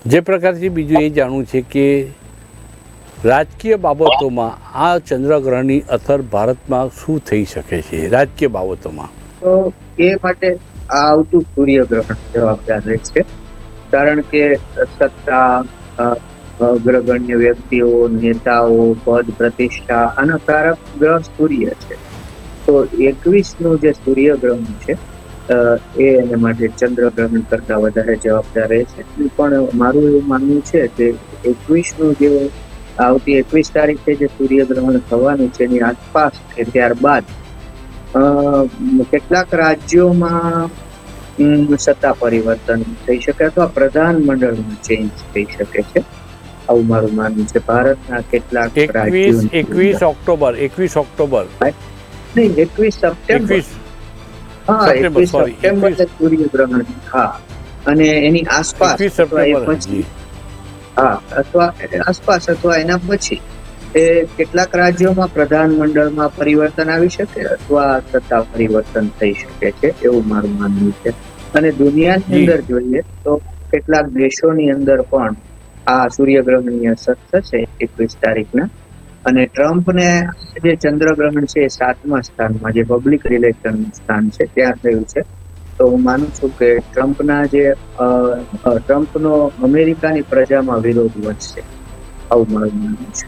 જે પ્રકારથી બીજું એ જાણવું છે કે રાજકીય બાબતોમાં આ ચંદ્રગ્રહણની અસર ભારતમાં શું થઈ શકે છે રાજકીય બાબતોમાં? તો એ માટે આ આવતું સૂર્યગ્રહણ જવાબદાર રહેશે, કારણ કે સત્તા, અગ્રગણ્ય વ્યક્તિઓ, નેતાઓ, પદ પ્રતિષ્ઠા આનો કારક ગ્રહ સૂર્ય છે. તો 21નું જે સૂર્યગ્રહણ છે એ એના માટે ચંદ્રગ્રહણ કરતા વધારે જવાબદાર રહેશે. પણ મારું એવું માનવું છે કે 21નું જે આવતી 21 તારીખે જે સૂર્યગ્રહણ થવાનું છે એની આસપાસ કે ત્યારબાદ કેટલાક રાજ્યોમાં સત્તા પરિવર્તન થઈ શકે અથવા પ્રધાનમંડળમાં ચેન્જ થઈ શકે છે, આવું મારું માનવું છે. ભારતના કેટલાક રાજ્યો 21 ઓક્ટોબર નહીં, 21 સપ્ટેમ્બર. હા, 21 સપ્ટેમ્બર સૂર્યગ્રહણ. હા, અને એની આસપાસ અથવા એ પછી, હા, અથવા આસપાસ અથવા એના પછી એ કેટલાક રાજ્યોમાં પ્રધાનમંડળમાં પરિવર્તન આવી શકે અથવા સત્તા પરિવર્તન થઈ શકે છે, એવું મારું માનવું છે. અને દુનિયાની અંદર જોઈએ તો કેટલાક દેશોની અંદર પણ આ સૂર્યગ્રહણની અસર થશે 21 તારીખના. અને ટ્રમ્પને જે ચંદ્રગ્રહણ છે એ 7મા સ્થાનમાં, જે પબ્લિક રિલેશન સ્થાન છે ત્યાં થયું છે. તો હું માનું છું કે ટ્રમ્પનો અમેરિકાની પ્રજામાં વિરોધ વધશે, આવું મારું માનવું છે.